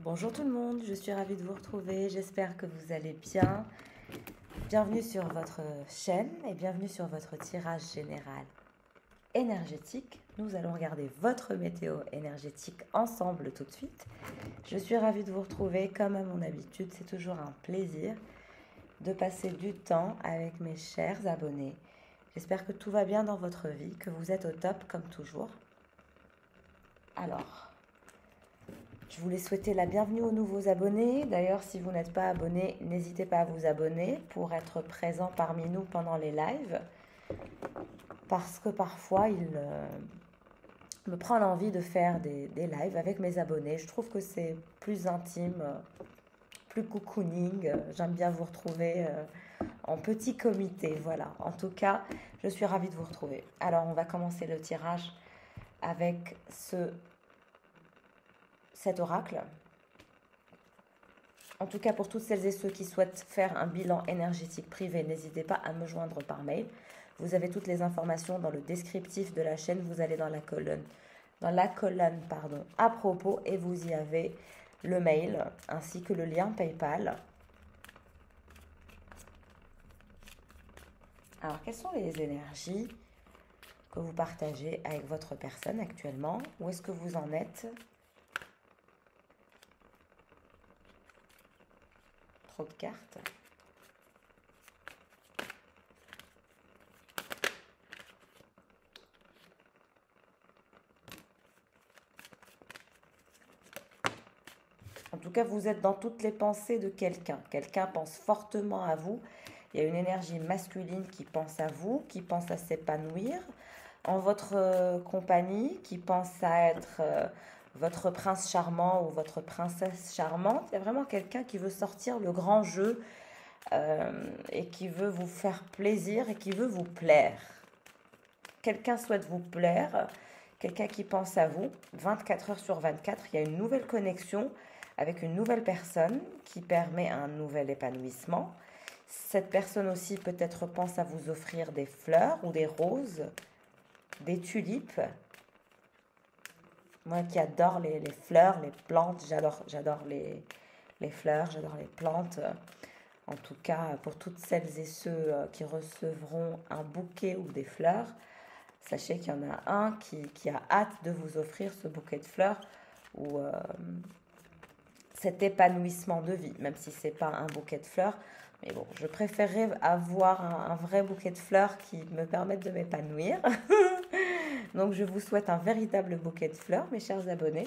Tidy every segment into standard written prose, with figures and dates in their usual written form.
Bonjour tout le monde, je suis ravie de vous retrouver, j'espère que vous allez bien. Bienvenue sur votre chaîne et bienvenue sur votre tirage général énergétique. Nous allons regarder votre météo énergétique ensemble tout de suite. Je suis ravie de vous retrouver comme à mon habitude, c'est toujours un plaisir de passer du temps avec mes chers abonnés. J'espère que tout va bien dans votre vie, que vous êtes au top comme toujours. Alors, je voulais souhaiter la bienvenue aux nouveaux abonnés. D'ailleurs, si vous n'êtes pas abonné, n'hésitez pas à vous abonner pour être présent parmi nous pendant les lives. Parce que parfois, il me prend l'envie de faire des lives avec mes abonnés. Je trouve que c'est plus intime, plus cocooning. J'aime bien vous retrouver en petit comité. Voilà. En tout cas, je suis ravie de vous retrouver. Alors, on va commencer le tirage avec cet oracle. En tout cas, pour toutes celles et ceux qui souhaitent faire un bilan énergétique privé, n'hésitez pas à me joindre par mail. Vous avez toutes les informations dans le descriptif de la chaîne. Vous allez dans la colonne à propos et vous y avez le mail ainsi que le lien PayPal. Alors, quelles sont les énergies que vous partagez avec votre personne actuellement? Où est-ce que vous en êtes? Trop de cartes. En tout cas, vous êtes dans toutes les pensées de quelqu'un. Quelqu'un pense fortement à vous. Il y a une énergie masculine qui pense à vous, qui pense à s'épanouir en votre compagnie, qui pense à être votre prince charmant ou votre princesse charmante. Il y a vraiment quelqu'un qui veut sortir le grand jeu et qui veut vous faire plaisir et qui veut vous plaire. Quelqu'un souhaite vous plaire, quelqu'un qui pense à vous. 24 heures sur 24, il y a une nouvelle connexion avec une nouvelle personne qui permet un nouvel épanouissement. Cette personne aussi peut-être pense à vous offrir des fleurs ou des roses, des tulipes. Moi qui adore les fleurs, les plantes, j'adore les fleurs, j'adore les plantes. En tout cas, pour toutes celles et ceux qui recevront un bouquet ou des fleurs, sachez qu'il y en a un qui a hâte de vous offrir ce bouquet de fleurs ou cet épanouissement de vie, même si ce n'est pas un bouquet de fleurs. Mais bon, je préférerais avoir un vrai bouquet de fleurs qui me permette de m'épanouir. Donc, je vous souhaite un véritable bouquet de fleurs, mes chers abonnés.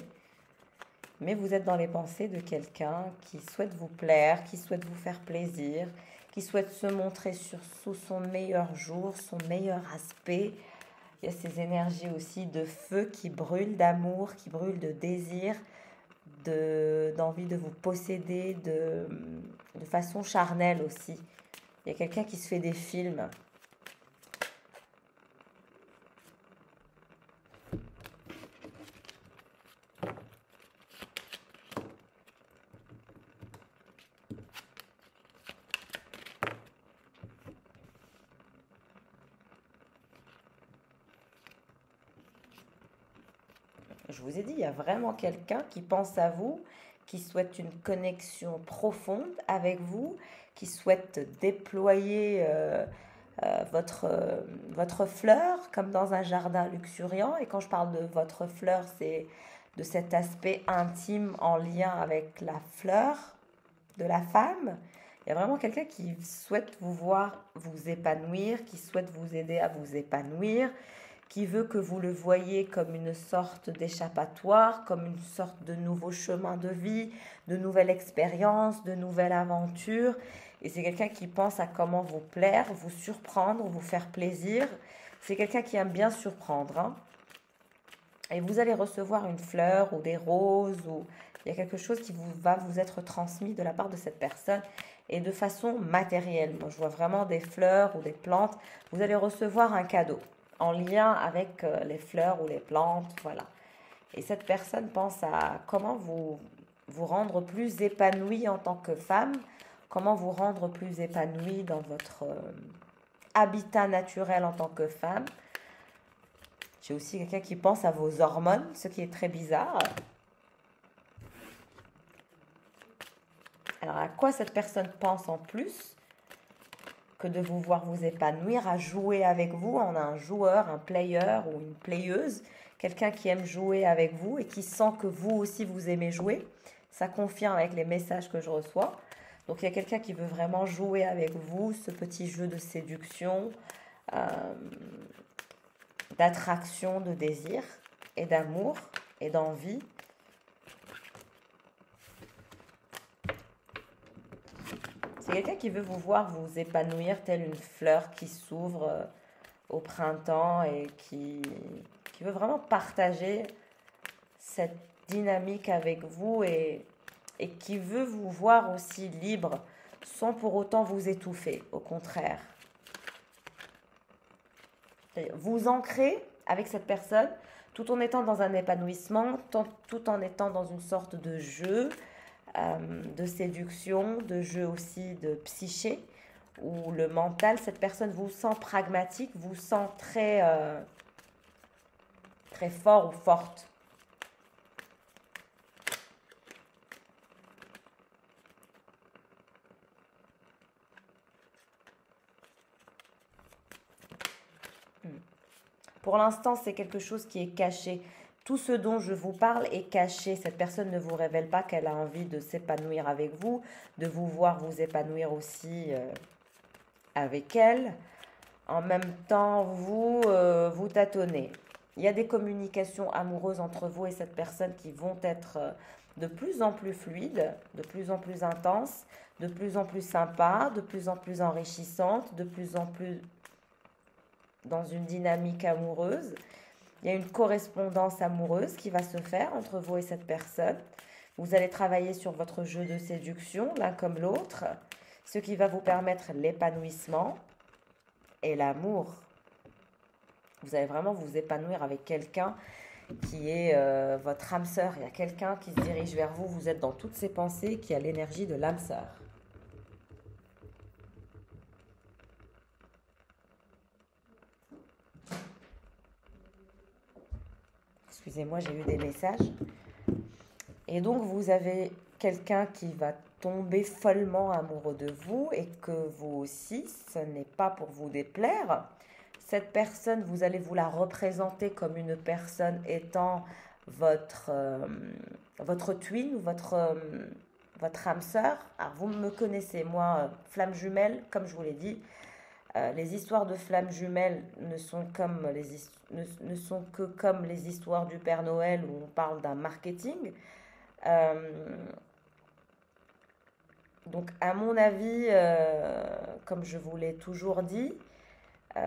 Mais vous êtes dans les pensées de quelqu'un qui souhaite vous plaire, qui souhaite vous faire plaisir, qui souhaite se montrer sous son meilleur jour, son meilleur aspect. Il y a ces énergies aussi de feu qui brûlent d'amour, qui brûlent de désir, d'envie de vous posséder de façon charnelle aussi. Il y a quelqu'un qui se fait des films. Je vous ai dit, il y a vraiment quelqu'un qui pense à vous, qui souhaite une connexion profonde avec vous, qui souhaite déployer votre fleur comme dans un jardin luxuriant. Et quand je parle de votre fleur, c'est de cet aspect intime en lien avec la fleur de la femme. Il y a vraiment quelqu'un qui souhaite vous voir vous épanouir, qui souhaite vous aider à vous épanouir, qui veut que vous le voyiez comme une sorte d'échappatoire, comme une sorte de nouveau chemin de vie, de nouvelle expérience, de nouvelle aventure. Et c'est quelqu'un qui pense à comment vous plaire, vous surprendre, vous faire plaisir. C'est quelqu'un qui aime bien surprendre. Hein. Et vous allez recevoir une fleur ou des roses, ou il y a quelque chose qui va vous être transmis de la part de cette personne et de façon matérielle. Moi, je vois vraiment des fleurs ou des plantes. Vous allez recevoir un cadeau en lien avec les fleurs ou les plantes, voilà. Et cette personne pense à comment vous rendre plus épanoui en tant que femme, comment vous rendre plus épanoui dans votre habitat naturel en tant que femme. J'ai aussi quelqu'un qui pense à vos hormones, ce qui est très bizarre. Alors, à quoi cette personne pense en plus que de vous voir vous épanouir, à jouer avec vous? On a un joueur, un player ou une playeuse, quelqu'un qui aime jouer avec vous et qui sent que vous aussi vous aimez jouer. Ça confirme avec les messages que je reçois. Donc il y a quelqu'un qui veut vraiment jouer avec vous, ce petit jeu de séduction, d'attraction, de désir et d'amour et d'envie. C'est quelqu'un qui veut vous voir vous épanouir telle une fleur qui s'ouvre au printemps et qui veut vraiment partager cette dynamique avec vous et qui veut vous voir aussi libre sans pour autant vous étouffer, au contraire. Vous ancrez avec cette personne tout en étant dans un épanouissement, tout en étant dans une sorte de jeu, de séduction, de jeu aussi de psyché, où le mental, cette personne vous sent pragmatique, vous sent très, très fort ou forte. Pour l'instant, c'est quelque chose qui est caché. Tout ce dont je vous parle est caché. Cette personne ne vous révèle pas qu'elle a envie de s'épanouir avec vous, de vous voir vous épanouir aussi avec elle. En même temps, vous tâtonnez. Il y a des communications amoureuses entre vous et cette personne qui vont être de plus en plus fluides, de plus en plus intenses, de plus en plus sympas, de plus en plus enrichissantes, de plus en plus dans une dynamique amoureuse. Il y a une correspondance amoureuse qui va se faire entre vous et cette personne. Vous allez travailler sur votre jeu de séduction, l'un comme l'autre, ce qui va vous permettre l'épanouissement et l'amour. Vous allez vraiment vous épanouir avec quelqu'un qui est votre âme sœur. Il y a quelqu'un qui se dirige vers vous, vous êtes dans toutes ses pensées, qui a l'énergie de l'âme sœur. Excusez-moi, j'ai eu des messages. Et donc, vous avez quelqu'un qui va tomber follement amoureux de vous et que vous aussi, ce n'est pas pour vous déplaire. Cette personne, vous allez vous la représenter comme une personne étant votre twin ou votre âme sœur. Alors, vous me connaissez, moi, flamme jumelle, comme je vous l'ai dit. Les histoires de flammes jumelles ne sont que comme les histoires du Père Noël où on parle d'un marketing. Donc, à mon avis, comme je vous l'ai toujours dit, il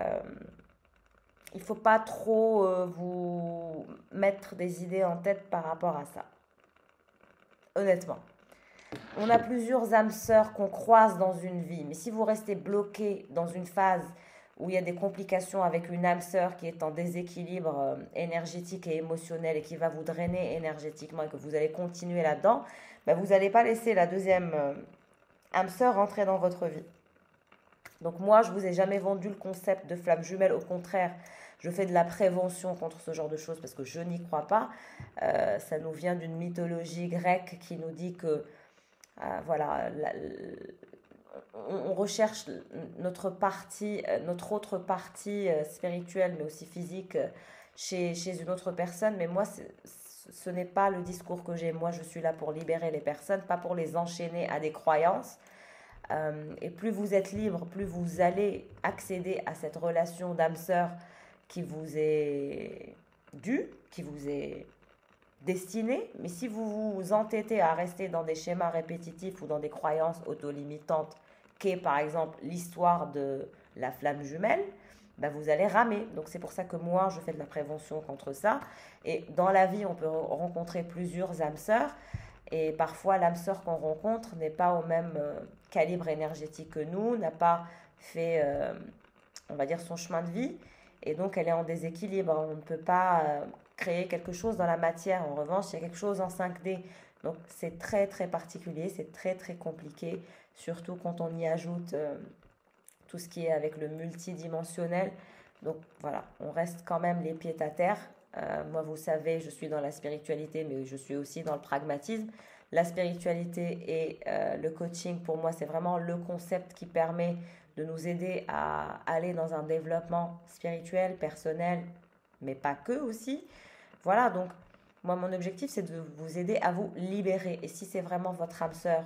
ne faut pas trop vous mettre des idées en tête par rapport à ça. Honnêtement. On a plusieurs âmes sœurs qu'on croise dans une vie, mais si vous restez bloqué dans une phase où il y a des complications avec une âme sœur qui est en déséquilibre énergétique et émotionnel et qui va vous drainer énergétiquement et que vous allez continuer là-dedans, ben vous n'allez pas laisser la deuxième âme sœur rentrer dans votre vie. Donc moi, je ne vous ai jamais vendu le concept de flamme jumelle, au contraire, je fais de la prévention contre ce genre de choses parce que je n'y crois pas. Ça nous vient d'une mythologie grecque qui nous dit que voilà, on recherche notre autre partie spirituelle, mais aussi physique, chez une autre personne. Mais moi, ce n'est pas le discours que j'ai. Moi, je suis là pour libérer les personnes, pas pour les enchaîner à des croyances. Et plus vous êtes libre, plus vous allez accéder à cette relation d'âme-sœur qui vous est due, qui vous est destinée. Mais si vous vous entêtez à rester dans des schémas répétitifs ou dans des croyances auto-limitantes, qu'est par exemple l'histoire de la flamme jumelle, ben vous allez ramer. Donc c'est pour ça que moi, je fais de la prévention contre ça. Et dans la vie, on peut rencontrer plusieurs âmes sœurs. Et parfois, l'âme sœur qu'on rencontre n'est pas au même calibre énergétique que nous, n'a pas fait, on va dire, son chemin de vie. Et donc, elle est en déséquilibre. On ne peut pas créer quelque chose dans la matière. En revanche, il y a quelque chose en 5D. Donc, c'est très, très particulier. C'est très, très compliqué. Surtout quand on y ajoute tout ce qui est avec le multidimensionnel. Donc, voilà, on reste quand même les pieds à terre. Moi, vous savez, je suis dans la spiritualité, mais je suis aussi dans le pragmatisme. La spiritualité et le coaching, pour moi, c'est vraiment le concept qui permet de nous aider à aller dans un développement spirituel, personnel, mais pas que aussi. Voilà, donc moi, mon objectif, c'est de vous aider à vous libérer. Et si c'est vraiment votre âme sœur,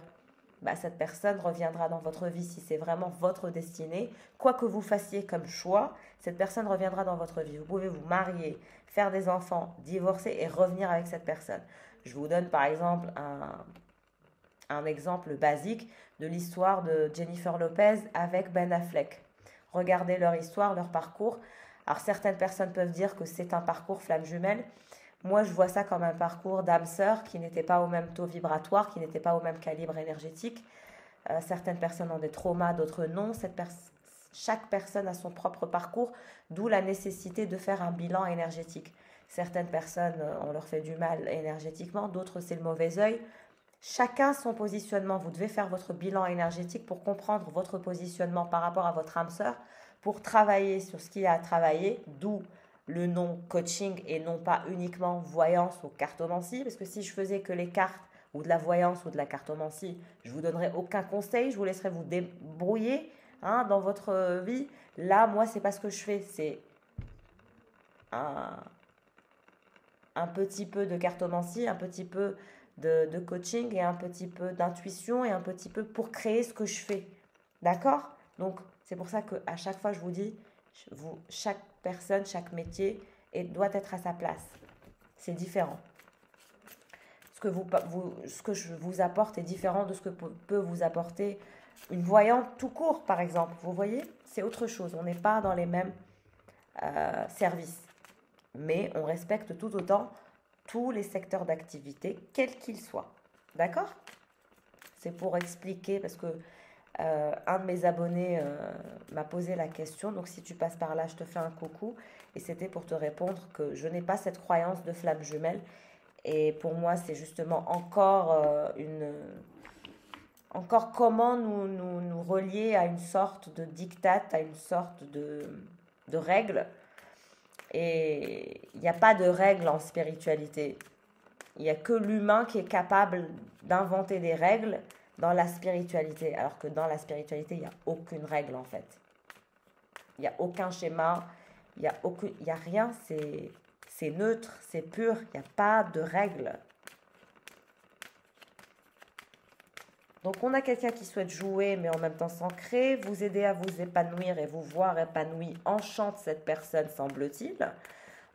bah, cette personne reviendra dans votre vie. Si c'est vraiment votre destinée, quoi que vous fassiez comme choix, cette personne reviendra dans votre vie. Vous pouvez vous marier, faire des enfants, divorcer et revenir avec cette personne. Je vous donne par exemple un exemple basique de l'histoire de Jennifer Lopez avec Ben Affleck. Regardez leur histoire, leur parcours. Alors certaines personnes peuvent dire que c'est un parcours flamme jumelle. Moi, je vois ça comme un parcours d'âme sœur qui n'était pas au même taux vibratoire, qui n'était pas au même calibre énergétique. Certaines personnes ont des traumas, d'autres non. Chaque personne a son propre parcours, d'où la nécessité de faire un bilan énergétique. Certaines personnes, on leur fait du mal énergétiquement, d'autres c'est le mauvais œil. Chacun son positionnement. Vous devez faire votre bilan énergétique pour comprendre votre positionnement par rapport à votre âme sœur, pour travailler sur ce qu'il y a à travailler, d'où le nom coaching et non pas uniquement voyance ou cartomancie, parce que si je faisais que les cartes ou de la voyance ou de la cartomancie, je vous donnerais aucun conseil, je vous laisserais vous débrouiller dans votre vie. Là, moi, c'est pas ce que je fais, c'est un petit peu de cartomancie, un petit peu de coaching et un petit peu d'intuition et un petit peu pour créer ce que je fais. D'accord? Donc, c'est pour ça qu'à chaque fois, je vous dis, chaque personne, chaque métier doit être à sa place. C'est différent. Ce que je vous apporte est différent de ce que peut vous apporter une voyante tout court, par exemple. Vous voyez? C'est autre chose. On n'est pas dans les mêmes services. Mais on respecte tout autant tous les secteurs d'activité, quels qu'ils soient. D'accord? C'est pour expliquer, parce que un de mes abonnés m'a posé la question, donc si tu passes par là, je te fais un coucou, et c'était pour te répondre que je n'ai pas cette croyance de flamme jumelle, et pour moi c'est justement encore comment nous relier à une sorte de diktat, à une sorte de règle, et il n'y a pas de règle en spiritualité, il n'y a que l'humain qui est capable d'inventer des règles dans la spiritualité, alors que dans la spiritualité, il n'y a aucune règle en fait. Il n'y a aucun schéma, il y a rien, c'est neutre, c'est pur, il n'y a pas de règle. Donc on a quelqu'un qui souhaite jouer mais en même temps s'ancrer, vous aider à vous épanouir et vous voir épanoui enchante cette personne, semble-t-il.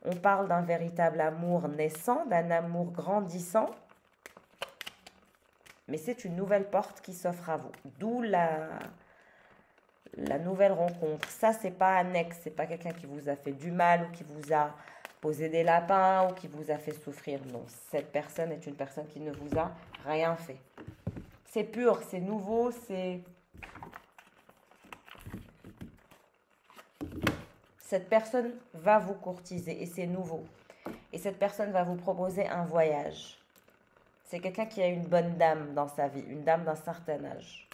On parle d'un véritable amour naissant, d'un amour grandissant. Mais c'est une nouvelle porte qui s'offre à vous. D'où la nouvelle rencontre. Ça, c'est pas annexe. C'est pas quelqu'un qui vous a fait du mal ou qui vous a posé des lapins ou qui vous a fait souffrir. Non, cette personne est une personne qui ne vous a rien fait. C'est pur, c'est nouveau, c'est... Cette personne va vous courtiser et c'est nouveau. Et cette personne va vous proposer un voyage. C'est quelqu'un qui a une bonne dame dans sa vie, une dame d'un certain âge.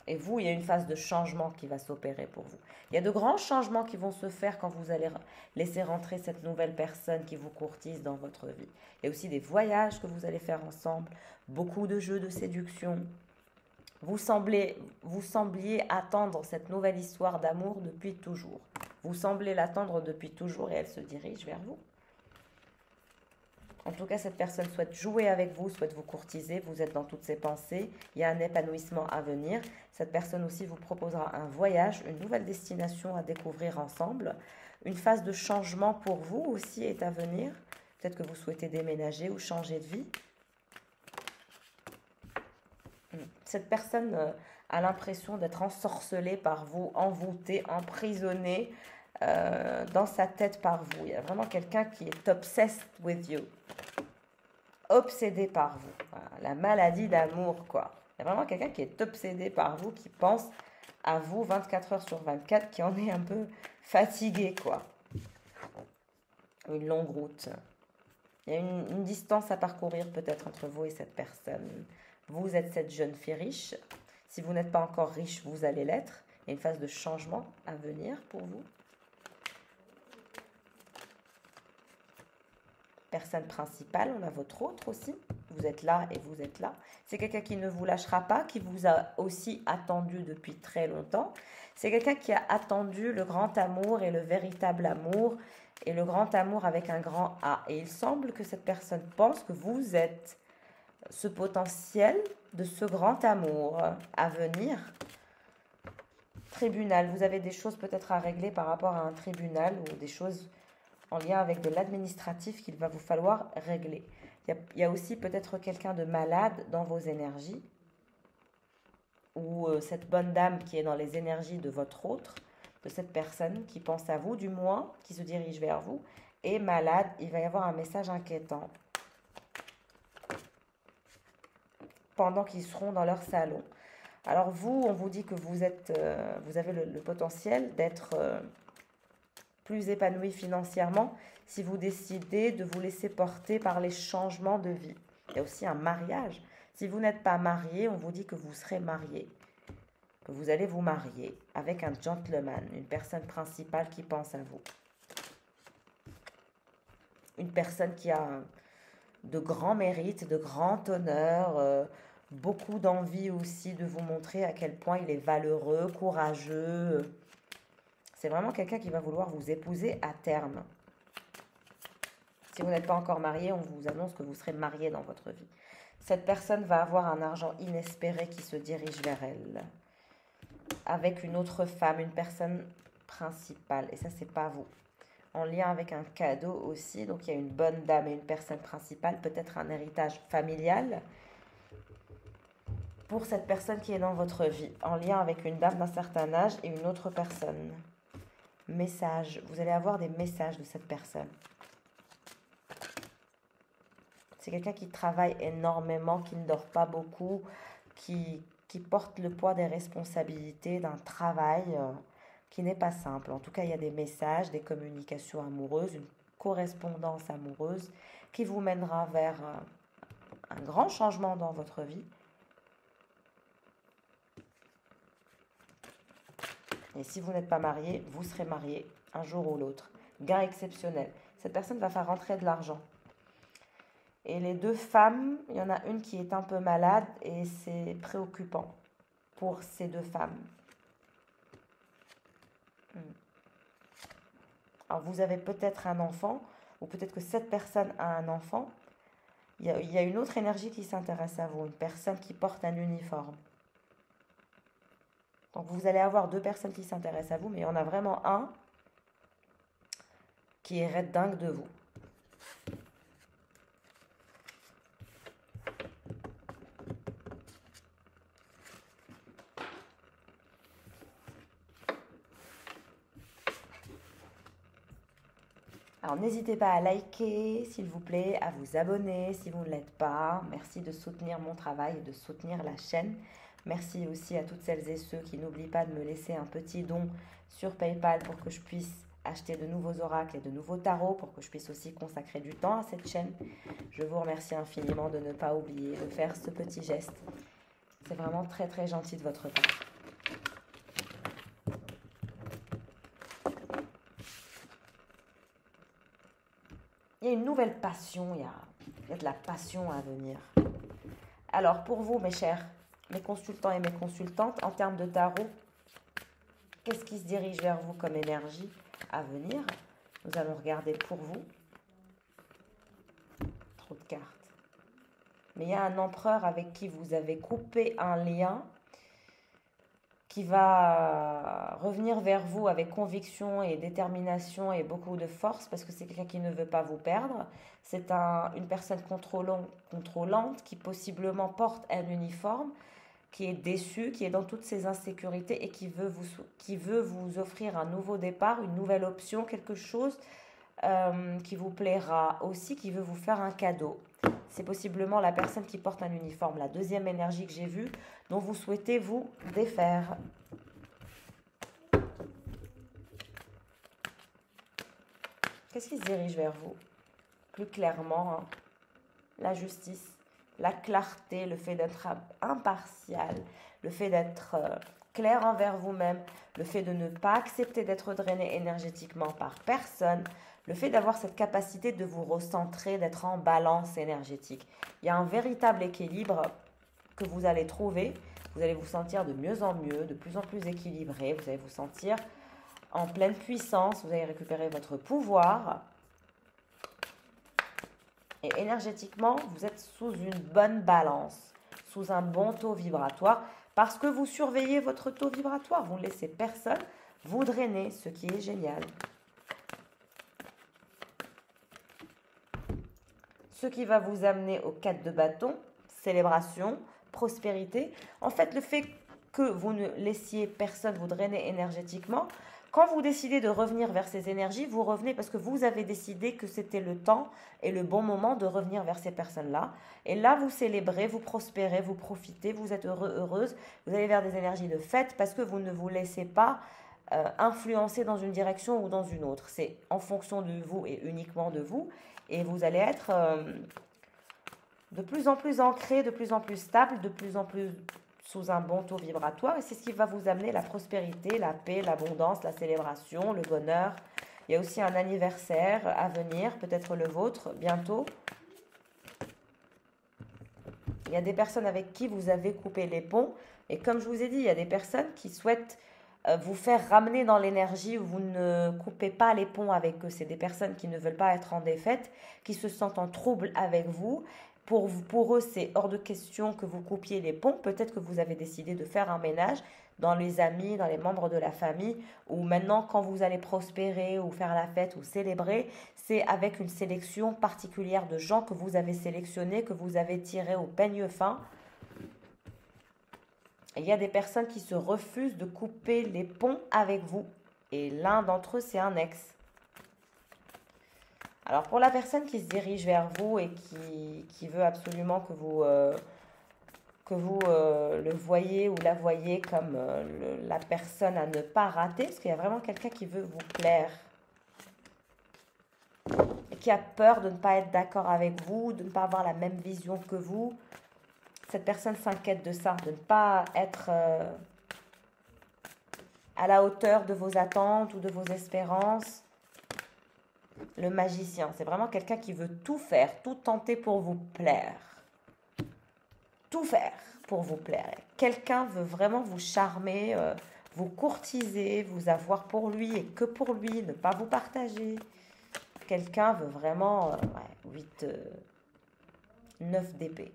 Et vous, il y a une phase de changement qui va s'opérer pour vous. Il y a de grands changements qui vont se faire quand vous allez laisser rentrer cette nouvelle personne qui vous courtise dans votre vie. Il y a aussi des voyages que vous allez faire ensemble, beaucoup de jeux de séduction. Vous sembliez attendre cette nouvelle histoire d'amour depuis toujours. Vous semblez l'attendre depuis toujours et elle se dirige vers vous. En tout cas, cette personne souhaite jouer avec vous, souhaite vous courtiser, vous êtes dans toutes ses pensées, il y a un épanouissement à venir. Cette personne aussi vous proposera un voyage, une nouvelle destination à découvrir ensemble. Une phase de changement pour vous aussi est à venir. Peut-être que vous souhaitez déménager ou changer de vie. Cette personne a l'impression d'être ensorcelée par vous, envoûtée, emprisonnée dans sa tête par vous. Il y a vraiment quelqu'un qui est obsessed with you. Obsédé par vous. Voilà, la maladie d'amour, quoi. Il y a vraiment quelqu'un qui est obsédé par vous, qui pense à vous 24 heures sur 24, qui en est un peu fatigué, quoi. Une longue route. Il y a une distance à parcourir peut-être entre vous et cette personne. Vous êtes cette jeune fille riche. Si vous n'êtes pas encore riche, vous allez l'être. Il y a une phase de changement à venir pour vous. Personne principale, on a votre autre aussi. vous êtes là et vous êtes là. C'est quelqu'un qui ne vous lâchera pas, qui vous a aussi attendu depuis très longtemps. C'est quelqu'un qui a attendu le grand amour et le véritable amour et le grand amour avec un grand A. Et il semble que cette personne pense que vous êtes ce potentiel de ce grand amour à venir. Tribunal, vous avez des choses peut-être à régler par rapport à un tribunal ou des choses en lien avec de l'administratif qu'il va vous falloir régler. Il y a aussi peut-être quelqu'un de malade dans vos énergies ou cette bonne dame qui est dans les énergies de votre autre, de cette personne qui pense à vous, du moins, qui se dirige vers vous, est malade. Il va y avoir un message inquiétant pendant qu'ils seront dans leur salon. Alors vous, on vous dit que vous avez le potentiel d'être plus épanoui financièrement si vous décidez de vous laisser porter par les changements de vie. Il y a aussi un mariage. Si vous n'êtes pas marié, on vous dit que vous serez marié, que vous allez vous marier avec un gentleman, une personne principale qui pense à vous. Une personne qui a de grands mérites, de grands honneurs, beaucoup d'envie aussi de vous montrer à quel point il est valeureux, courageux. C'est vraiment quelqu'un qui va vouloir vous épouser à terme. Si vous n'êtes pas encore marié, on vous annonce que vous serez marié dans votre vie. Cette personne va avoir un argent inespéré qui se dirige vers elle. Avec une autre femme, une personne principale. Et ça, c'est pas vous. En lien avec un cadeau aussi. Donc, il y a une bonne dame et une personne principale. Peut-être un héritage familial pour cette personne qui est dans votre vie. En lien avec une dame d'un certain âge et une autre personne. Message. Vous allez avoir des messages de cette personne. C'est quelqu'un qui travaille énormément, qui ne dort pas beaucoup, qui porte le poids des responsabilités d'un travail qui n'est pas simple. En tout cas, il y a des messages, des communications amoureuses, une correspondance amoureuse qui vous mènera vers un grand changement dans votre vie. Et si vous n'êtes pas marié, vous serez marié un jour ou l'autre. Gain exceptionnel. Cette personne va faire rentrer de l'argent. Et les deux femmes, il y en a une qui est un peu malade et c'est préoccupant pour ces deux femmes. Alors vous avez peut-être un enfant ou peut-être que cette personne a un enfant. Il y a une autre énergie qui s'intéresse à vous, une personne qui porte un uniforme. Donc vous allez avoir deux personnes qui s'intéressent à vous, mais il y en a vraiment un qui est red dingue de vous. Alors n'hésitez pas à liker, s'il vous plaît, à vous abonner si vous ne l'êtes pas. Merci de soutenir mon travail et de soutenir la chaîne. Merci aussi à toutes celles et ceux qui n'oublient pas de me laisser un petit don sur PayPal pour que je puisse acheter de nouveaux oracles et de nouveaux tarots, pour que je puisse aussi consacrer du temps à cette chaîne. Je vous remercie infiniment de ne pas oublier de faire ce petit geste. C'est vraiment très très gentil de votre part. Il y a une nouvelle passion, il y a de la passion à venir. Alors pour vous mes chers, mes consultants et mes consultantes, en termes de tarot, qu'est-ce qui se dirige vers vous comme énergie à venir? Nous allons regarder pour vous. Trop de cartes. Mais il y a un empereur avec qui vous avez coupé un lien qui va revenir vers vous avec conviction et détermination et beaucoup de force parce que c'est quelqu'un qui ne veut pas vous perdre. C'est une personne contrôlante qui possiblement porte un uniforme, qui est déçu, qui est dans toutes ses insécurités et qui veut vous offrir un nouveau départ, une nouvelle option, quelque chose qui vous plaira aussi, qui veut vous faire un cadeau. C'est possiblement la personne qui porte un uniforme, la deuxième énergie que j'ai vue, dont vous souhaitez vous défaire. Qu'est-ce qui se dirige vers vous? Plus clairement, hein, la justice, la clarté, le fait d'être impartial, le fait d'être clair envers vous-même, le fait de ne pas accepter d'être drainé énergétiquement par personne, le fait d'avoir cette capacité de vous recentrer, d'être en balance énergétique. Il y a un véritable équilibre que vous allez trouver. Vous allez vous sentir de mieux en mieux, de plus en plus équilibré. Vous allez vous sentir en pleine puissance. Vous allez récupérer votre pouvoir. Et énergétiquement, vous êtes sous une bonne balance, sous un bon taux vibratoire, parce que vous surveillez votre taux vibratoire. Vous ne laissez personne vous drainer, ce qui est génial. Ce qui va vous amener au 4 de bâton, célébration, prospérité. En fait, le fait que vous ne laissiez personne vous drainer énergétiquement, quand vous décidez de revenir vers ces énergies, vous revenez parce que vous avez décidé que c'était le temps et le bon moment de revenir vers ces personnes-là. Et là, vous célébrez, vous prospérez, vous profitez, vous êtes heureux, heureuse. Vous allez vers des énergies de fête parce que vous ne vous laissez pas influencer dans une direction ou dans une autre. C'est en fonction de vous et uniquement de vous. Et vous allez être de plus en plus ancré, de plus en plus stable, de plus en plus sous un bon taux vibratoire. Et c'est ce qui va vous amener la prospérité, la paix, l'abondance, la célébration, le bonheur. Il y a aussi un anniversaire à venir, peut-être le vôtre, bientôt. Il y a des personnes avec qui vous avez coupé les ponts. Et comme je vous ai dit, il y a des personnes qui souhaitent vous faire ramener dans l'énergie où vous ne coupez pas les ponts avec eux. C'est des personnes qui ne veulent pas être en défaite, qui se sentent en trouble avec vous. Pour eux, c'est hors de question que vous coupiez les ponts. Peut-être que vous avez décidé de faire un ménage dans les amis, dans les membres de la famille, ou maintenant, quand vous allez prospérer ou faire la fête ou célébrer, c'est avec une sélection particulière de gens que vous avez sélectionnés, que vous avez tirés au peigne fin. Il y a des personnes qui se refusent de couper les ponts avec vous. Et l'un d'entre eux, c'est un ex. Alors, pour la personne qui se dirige vers vous et qui veut absolument que vous le voyez ou la voyez comme la personne à ne pas rater, parce qu'il y a vraiment quelqu'un qui veut vous plaire et qui a peur de ne pas être d'accord avec vous, de ne pas avoir la même vision que vous. Cette personne s'inquiète de ça, de ne pas être à la hauteur de vos attentes ou de vos espérances. Le magicien, c'est vraiment quelqu'un qui veut tout faire, tout tenter pour vous plaire. Tout faire pour vous plaire. Quelqu'un veut vraiment vous charmer, vous courtiser, vous avoir pour lui et que pour lui, ne pas vous partager. Quelqu'un veut vraiment 9 d'épée.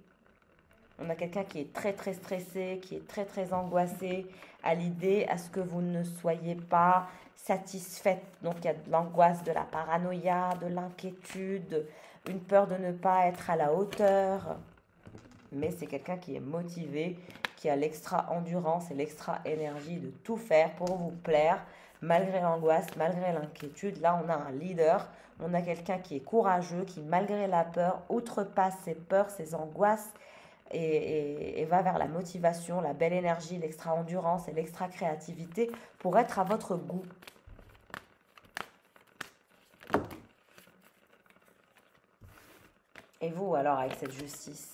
On a quelqu'un qui est très très stressé, qui est très très angoissé à l'idée à ce que vous ne soyez pas satisfaite. Donc il y a de l'angoisse, de la paranoïa, de l'inquiétude, une peur de ne pas être à la hauteur. Mais c'est quelqu'un qui est motivé, qui a l'extra endurance et l'extra énergie de tout faire pour vous plaire, malgré l'angoisse, malgré l'inquiétude. Là, on a un leader, on a quelqu'un qui est courageux, qui malgré la peur, outrepasse ses peurs, ses angoisses, et va vers la motivation, la belle énergie, l'extra endurance et l'extra créativité pour être à votre goût. Et vous alors avec cette justice?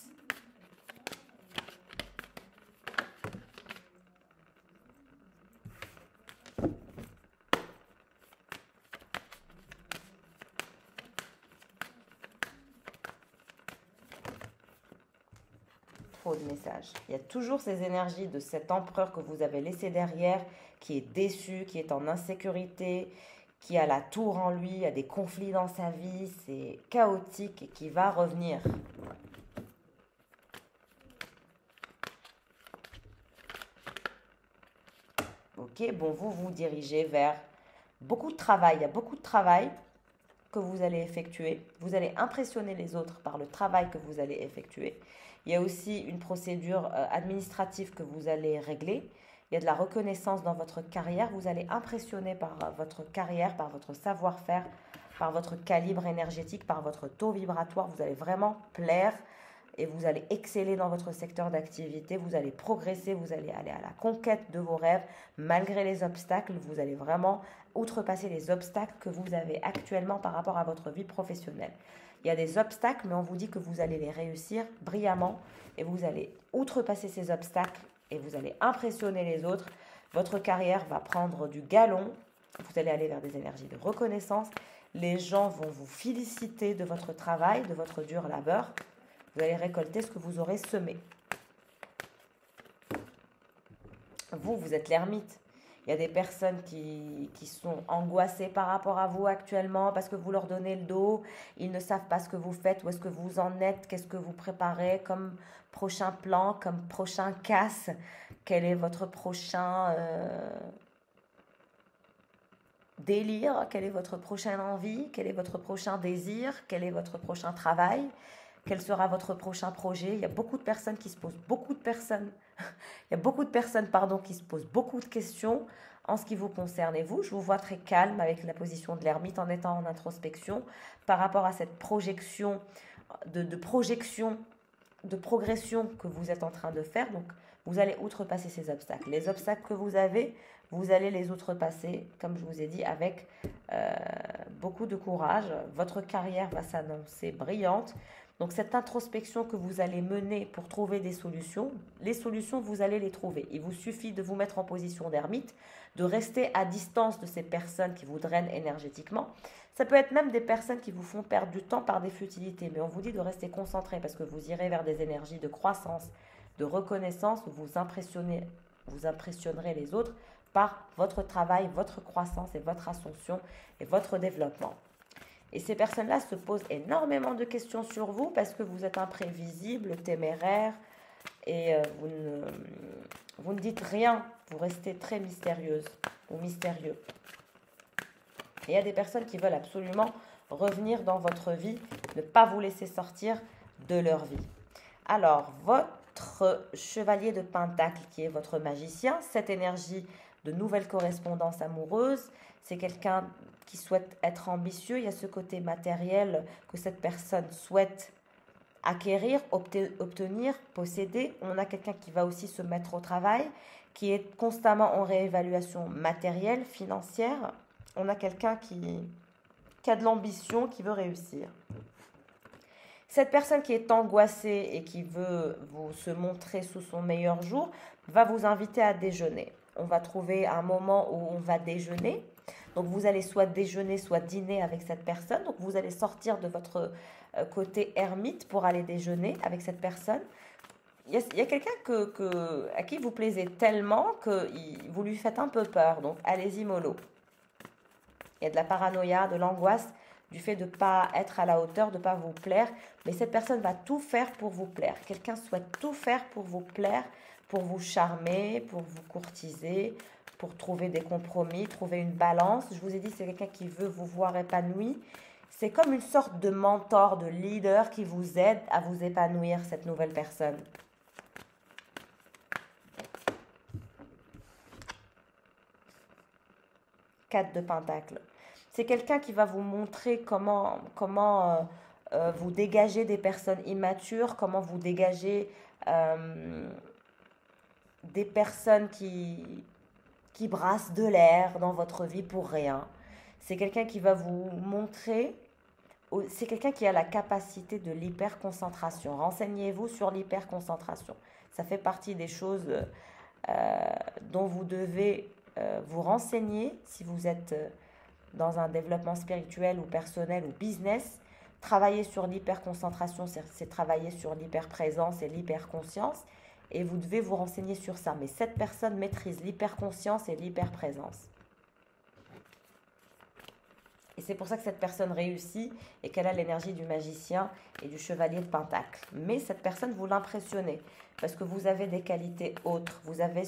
Trop de messages. Il y a toujours ces énergies de cet empereur que vous avez laissé derrière, qui est déçu, qui est en insécurité, qui a la tour en lui, a des conflits dans sa vie, c'est chaotique et qui va revenir. Ok, bon, vous vous dirigez vers beaucoup de travail. Il y a beaucoup de travail que vous allez effectuer. Vous allez impressionner les autres par le travail que vous allez effectuer. Il y a aussi une procédure administrative que vous allez régler. Il y a de la reconnaissance dans votre carrière. Vous allez impressionner par votre carrière, par votre savoir-faire, par votre calibre énergétique, par votre taux vibratoire. Vous allez vraiment plaire et vous allez exceller dans votre secteur d'activité. Vous allez progresser, vous allez aller à la conquête de vos rêves. Malgré les obstacles, vous allez vraiment outrepasser les obstacles que vous avez actuellement par rapport à votre vie professionnelle. Il y a des obstacles, mais on vous dit que vous allez les réussir brillamment et vous allez outrepasser ces obstacles et vous allez impressionner les autres. Votre carrière va prendre du galon. Vous allez aller vers des énergies de reconnaissance Les gens vont vous féliciter de votre travail, de votre dur labeur. Vous allez récolter ce que vous aurez semé. Vous êtes l'ermite. Il y a des personnes qui sont angoissées par rapport à vous actuellement parce que vous leur donnez le dos. Ils ne savent pas ce que vous faites, où est-ce que vous en êtes, qu'est-ce que vous préparez comme prochain plan, comme prochain casse. Quel est votre prochain délire? Quelle est votre prochaine envie? Quel est votre prochain désir? Quel est votre prochain travail? Quel sera votre prochain projet? Il y a beaucoup de personnes qui se posent il y a beaucoup de personnes qui se posent beaucoup de questions en ce qui vous concerne. Et vous, je vous vois très calme avec la position de l'ermite en étant en introspection par rapport à cette projection de progression que vous êtes en train de faire. Donc, vous allez outrepasser ces obstacles. Les obstacles que vous avez, vous allez les outrepasser, comme je vous ai dit, avec beaucoup de courage. Votre carrière va s'annoncer brillante. Donc, cette introspection que vous allez mener pour trouver des solutions, les solutions, vous allez les trouver. Il vous suffit de vous mettre en position d'ermite, de rester à distance de ces personnes qui vous drainent énergétiquement. Ça peut être même des personnes qui vous font perdre du temps par des futilités, mais on vous dit de rester concentré parce que vous irez vers des énergies de croissance, de reconnaissance, où vous impressionnerez les autres par votre travail, votre croissance et votre ascension et votre développement. Et ces personnes-là se posent énormément de questions sur vous parce que vous êtes imprévisible, téméraire et vous ne dites rien. Vous restez très mystérieuse ou mystérieux. Et il y a des personnes qui veulent absolument revenir dans votre vie, ne pas vous laisser sortir de leur vie. Alors, votre chevalier de Pentacle qui est votre magicien, cette énergie de nouvelle correspondance amoureuse, c'est quelqu'un qui souhaite être ambitieux. Il y a ce côté matériel que cette personne souhaite acquérir, obtenir, posséder. On a quelqu'un qui va aussi se mettre au travail, qui est constamment en réévaluation matérielle, financière. On a quelqu'un qui a de l'ambition, qui veut réussir. Cette personne qui est angoissée et qui veut vous se montrer sous son meilleur jour va vous inviter à déjeuner. On va trouver un moment où on va déjeuner. Donc, vous allez soit déjeuner, soit dîner avec cette personne. Donc, vous allez sortir de votre côté ermite pour aller déjeuner avec cette personne. Il y a quelqu'un à qui vous plaisez tellement que vous lui faites un peu peur. Donc, allez-y mollo. Il y a de la paranoïa, de l'angoisse, du fait de ne pas être à la hauteur, de ne pas vous plaire. Mais cette personne va tout faire pour vous plaire. Quelqu'un souhaite tout faire pour vous plaire, pour vous charmer, pour vous courtiser, pour trouver des compromis, trouver une balance. Je vous ai dit, c'est quelqu'un qui veut vous voir épanoui. C'est comme une sorte de mentor, de leader qui vous aide à vous épanouir, cette nouvelle personne. Quatre de Pentacle. C'est quelqu'un qui va vous montrer comment vous dégager des personnes immatures, comment vous dégager des personnes qui brassent de l'air dans votre vie pour rien. C'est quelqu'un qui va vous montrer, c'est quelqu'un qui a la capacité de l'hyperconcentration. Renseignez-vous sur l'hyperconcentration. Ça fait partie des choses dont vous devez vous renseigner si vous êtes dans un développement spirituel ou personnel ou business. Travailler sur l'hyperconcentration, c'est travailler sur l'hyperprésence et l'hyperconscience. Et vous devez vous renseigner sur ça. Mais cette personne maîtrise l'hyperconscience et l'hyperprésence. Et c'est pour ça que cette personne réussit et qu'elle a l'énergie du magicien et du chevalier de Pentacle. Mais cette personne, vous l'impressionnez parce que vous avez des qualités autres. Vous avez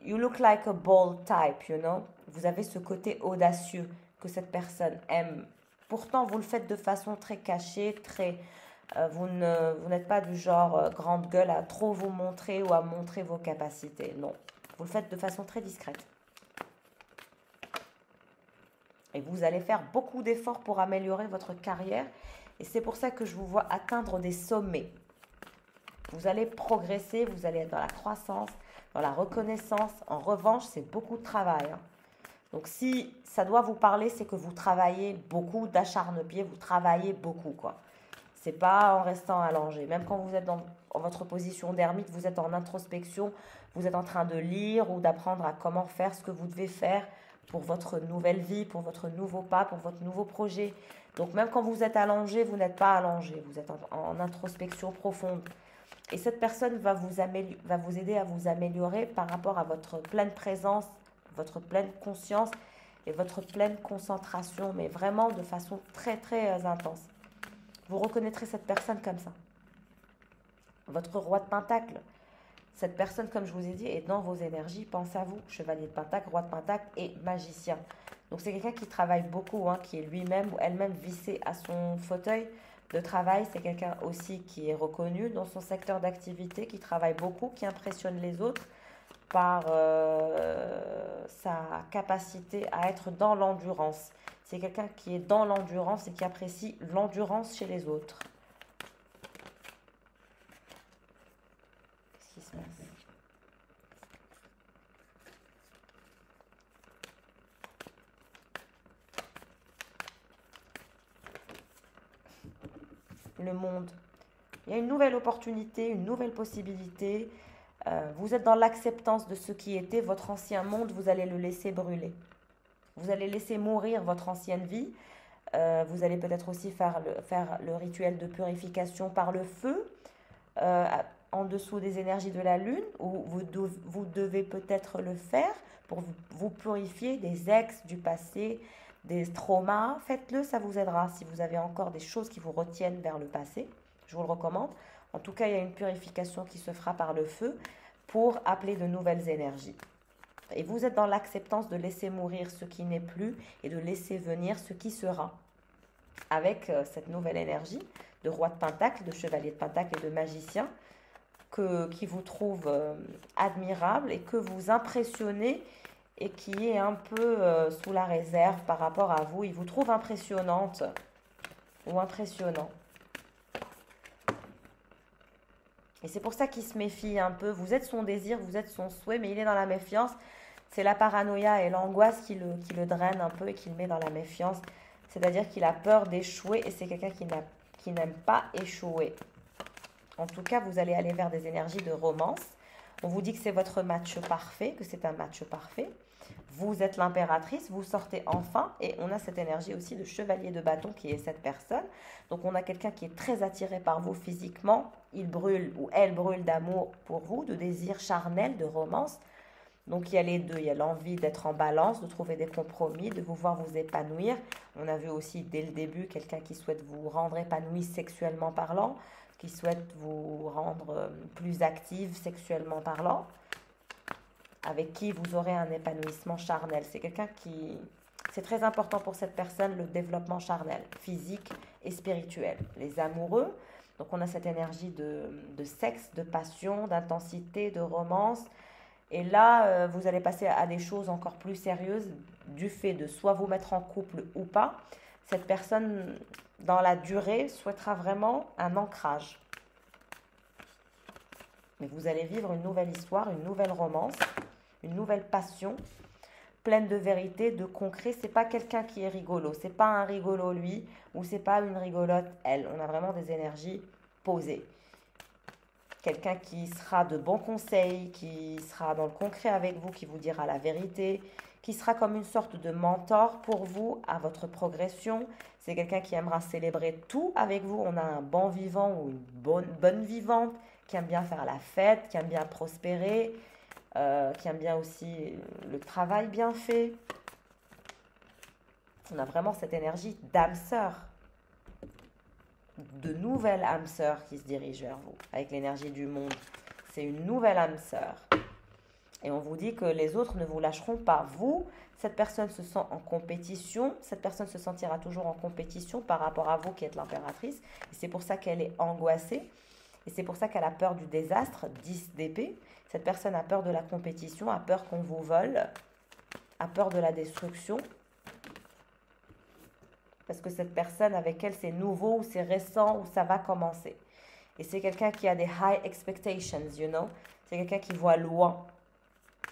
you look like a bold type, you know. Vous avez ce côté audacieux que cette personne aime. Pourtant, vous le faites de façon très cachée, très... vous n'êtes pas du genre grande gueule à trop vous montrer ou à montrer vos capacités. Non, vous le faites de façon très discrète. Et vous allez faire beaucoup d'efforts pour améliorer votre carrière. Et c'est pour ça que je vous vois atteindre des sommets. Vous allez progresser, vous allez être dans la croissance, dans la reconnaissance. En revanche, c'est beaucoup de travail. Donc, si ça doit vous parler, c'est que vous travaillez beaucoup d'acharne-pied, vous travaillez beaucoup, quoi. C'est pas en restant allongé. Même quand vous êtes dans votre position d'ermite, vous êtes en introspection, vous êtes en train de lire ou d'apprendre à comment faire ce que vous devez faire pour votre nouvelle vie, pour votre nouveau pas, pour votre nouveau projet. Donc même quand vous êtes allongé, vous n'êtes pas allongé, vous êtes en introspection profonde. Et cette personne va vous aider à vous améliorer par rapport à votre pleine présence, votre pleine conscience et votre pleine concentration, mais vraiment de façon très très intense. Vous reconnaîtrez cette personne comme ça. Votre roi de Pentacle. Cette personne, comme je vous ai dit, est dans vos énergies. Pensez à vous, chevalier de Pentacle, roi de Pentacle et magicien. Donc c'est quelqu'un qui travaille beaucoup, hein, qui est lui-même ou elle-même vissé à son fauteuil de travail. C'est quelqu'un aussi qui est reconnu dans son secteur d'activité, qui travaille beaucoup, qui impressionne les autres par sa capacité à être dans l'endurance. C'est quelqu'un qui est dans l'endurance et qui apprécie l'endurance chez les autres. Qu'est-ce qui se passe? Le monde. Il y a une nouvelle opportunité, une nouvelle possibilité. Vous êtes dans l'acceptance de ce qui était. Votre ancien monde, vous allez le laisser brûler. Vous allez laisser mourir votre ancienne vie. Vous allez peut-être aussi faire le rituel de purification par le feu, en dessous des énergies de la lune, ou vous devez peut-être le faire pour vous purifier des ex du passé, des traumas. Faites-le, ça vous aidera si vous avez encore des choses qui vous retiennent vers le passé. Je vous le recommande. En tout cas, il y a une purification qui se fera par le feu pour appeler de nouvelles énergies. Et vous êtes dans l'acceptance de laisser mourir ce qui n'est plus et de laisser venir ce qui sera. Avec cette nouvelle énergie de roi de Pentacle, de chevalier de Pentacle et de magicien qui vous trouve admirable et que vous impressionnez et qui est un peu sous la réserve par rapport à vous. Il vous trouve impressionnante ou impressionnant. Et c'est pour ça qu'il se méfie un peu. Vous êtes son désir, vous êtes son souhait, mais il est dans la méfiance. C'est la paranoïa et l'angoisse qui le draine un peu et qui le met dans la méfiance. C'est-à-dire qu'il a peur d'échouer et c'est quelqu'un qui n'aime pas échouer. En tout cas, vous allez aller vers des énergies de romance. On vous dit que c'est votre match parfait, que c'est un match parfait. Vous êtes l'impératrice, vous sortez enfin et on a cette énergie aussi de chevalier de bâton qui est cette personne. Donc on a quelqu'un qui est très attiré par vous physiquement. Il brûle ou elle brûle d'amour pour vous, de désir charnel, de romance. Donc il y a les deux, il y a l'envie d'être en balance, de trouver des compromis, de vous voir vous épanouir. On a vu aussi dès le début quelqu'un qui souhaite vous rendre épanoui sexuellement parlant, qui souhaite vous rendre plus active sexuellement parlant, avec qui vous aurez un épanouissement charnel. C'est quelqu'un qui... C'est très important pour cette personne, le développement charnel, physique et spirituel. Les amoureux, donc on a cette énergie de sexe, de passion, d'intensité, de romance. Et là, vous allez passer à des choses encore plus sérieuses du fait de soit vous mettre en couple ou pas. Cette personne, dans la durée, souhaitera vraiment un ancrage. Mais vous allez vivre une nouvelle histoire, une nouvelle romance, une nouvelle passion, pleine de vérité, de concret. C'est pas quelqu'un qui est rigolo. C'est pas un rigolo lui, ou c'est pas une rigolote elle. On a vraiment des énergies posées. Quelqu'un qui sera de bons conseils, qui sera dans le concret avec vous, qui vous dira la vérité, qui sera comme une sorte de mentor pour vous à votre progression. C'est quelqu'un qui aimera célébrer tout avec vous. On a un bon vivant ou une bonne vivante qui aime bien faire la fête, qui aime bien prospérer, qui aime bien aussi le travail bien fait. On a vraiment cette énergie d'âme sœur. De nouvelles âmes sœurs qui se dirigent vers vous avec l'énergie du monde. C'est une nouvelle âme sœur. Et on vous dit que les autres ne vous lâcheront pas. Vous, cette personne se sent en compétition. Cette personne se sentira toujours en compétition par rapport à vous qui êtes l'impératrice. Et c'est pour ça qu'elle est angoissée. Et c'est pour ça qu'elle a peur du désastre, 10 d'épée. Cette personne a peur de la compétition, a peur qu'on vous vole, a peur de la destruction. Parce que cette personne, avec elle, c'est nouveau ou c'est récent ou ça va commencer. Et c'est quelqu'un qui a des high expectations, you know. C'est quelqu'un qui voit loin.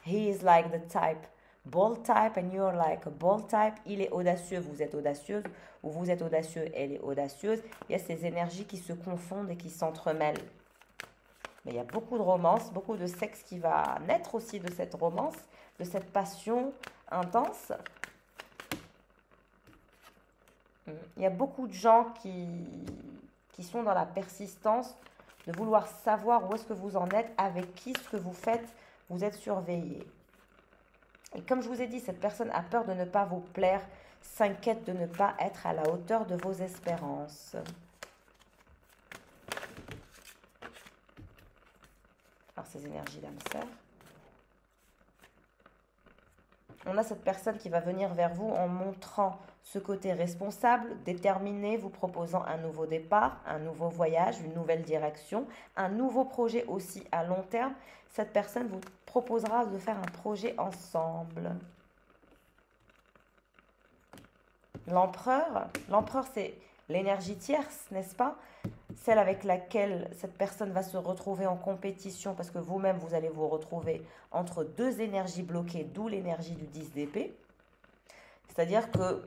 He is like the type, bold type, and you're like a bold type. Il est audacieux, vous êtes audacieuse, ou vous êtes audacieux, elle est audacieuse. Il y a ces énergies qui se confondent et qui s'entremêlent. Mais il y a beaucoup de romance, beaucoup de sexe qui va naître aussi de cette romance, de cette passion intense. Il y a beaucoup de gens qui sont dans la persistance de vouloir savoir où est-ce que vous en êtes, avec qui ce que vous faites, vous êtes surveillé. Et comme je vous ai dit, cette personne a peur de ne pas vous plaire, s'inquiète de ne pas être à la hauteur de vos espérances. Alors, ces énergies d'âme sœur. On a cette personne qui va venir vers vous en montrant ce côté responsable, déterminé, vous proposant un nouveau départ, un nouveau voyage, une nouvelle direction, un nouveau projet aussi à long terme. Cette personne vous proposera de faire un projet ensemble. L'empereur, c'est l'énergie tierce, n'est-ce pas? Celle avec laquelle cette personne va se retrouver en compétition, parce que vous-même, vous allez vous retrouver entre deux énergies bloquées, d'où l'énergie du 10 d'épée. C'est-à-dire que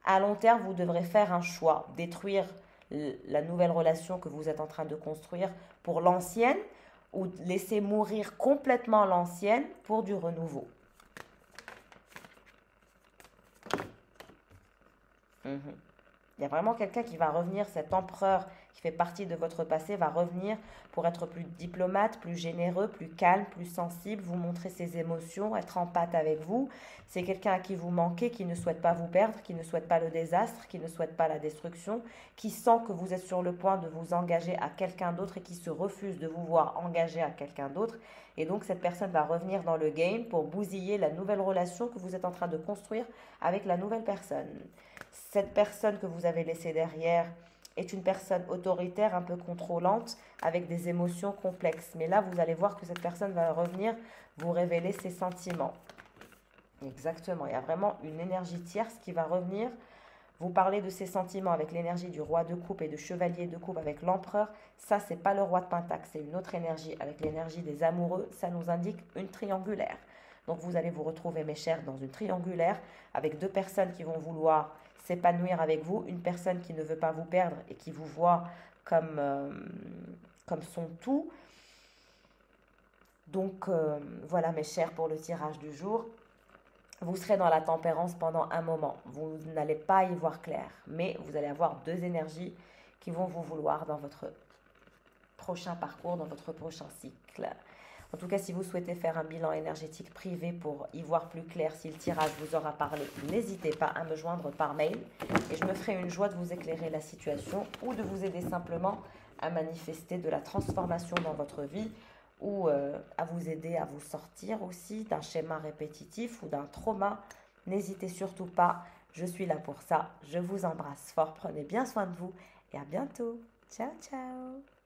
à long terme, vous devrez faire un choix, détruire la nouvelle relation que vous êtes en train de construire pour l'ancienne, ou laisser mourir complètement l'ancienne pour du renouveau. Il y a vraiment quelqu'un qui va revenir, cet empereur qui fait partie de votre passé va revenir pour être plus diplomate, plus généreux, plus calme, plus sensible, vous montrer ses émotions, être en pâte avec vous. C'est quelqu'un à qui vous manquez, qui ne souhaite pas vous perdre, qui ne souhaite pas le désastre, qui ne souhaite pas la destruction, qui sent que vous êtes sur le point de vous engager à quelqu'un d'autre et qui se refuse de vous voir engagé à quelqu'un d'autre. Et donc cette personne va revenir dans le game pour bousiller la nouvelle relation que vous êtes en train de construire avec la nouvelle personne. Cette personne que vous avez laissée derrière est une personne autoritaire, un peu contrôlante, avec des émotions complexes. Mais là, vous allez voir que cette personne va revenir vous révéler ses sentiments. Exactement, il y a vraiment une énergie tierce qui va revenir vous parler de ses sentiments avec l'énergie du roi de coupe et de chevalier de coupe avec l'empereur. Ça, c'est pas le roi de pentacle, c'est une autre énergie. Avec l'énergie des amoureux, ça nous indique une triangulaire. Donc, vous allez vous retrouver, mes chers, dans une triangulaire avec deux personnes qui vont vouloir s'épanouir avec vous, une personne qui ne veut pas vous perdre et qui vous voit comme son tout. Donc, voilà, mes chers, pour le tirage du jour. Vous serez dans la tempérance pendant un moment. Vous n'allez pas y voir clair, mais vous allez avoir deux énergies qui vont vous vouloir dans votre prochain parcours, dans votre prochain cycle. En tout cas, si vous souhaitez faire un bilan énergétique privé pour y voir plus clair, si le tirage vous aura parlé, n'hésitez pas à me joindre par mail et je me ferai une joie de vous éclairer la situation ou de vous aider simplement à manifester de la transformation dans votre vie ou à vous aider à vous sortir aussi d'un schéma répétitif ou d'un trauma. N'hésitez surtout pas, je suis là pour ça. Je vous embrasse fort, prenez bien soin de vous et à bientôt. Ciao, ciao.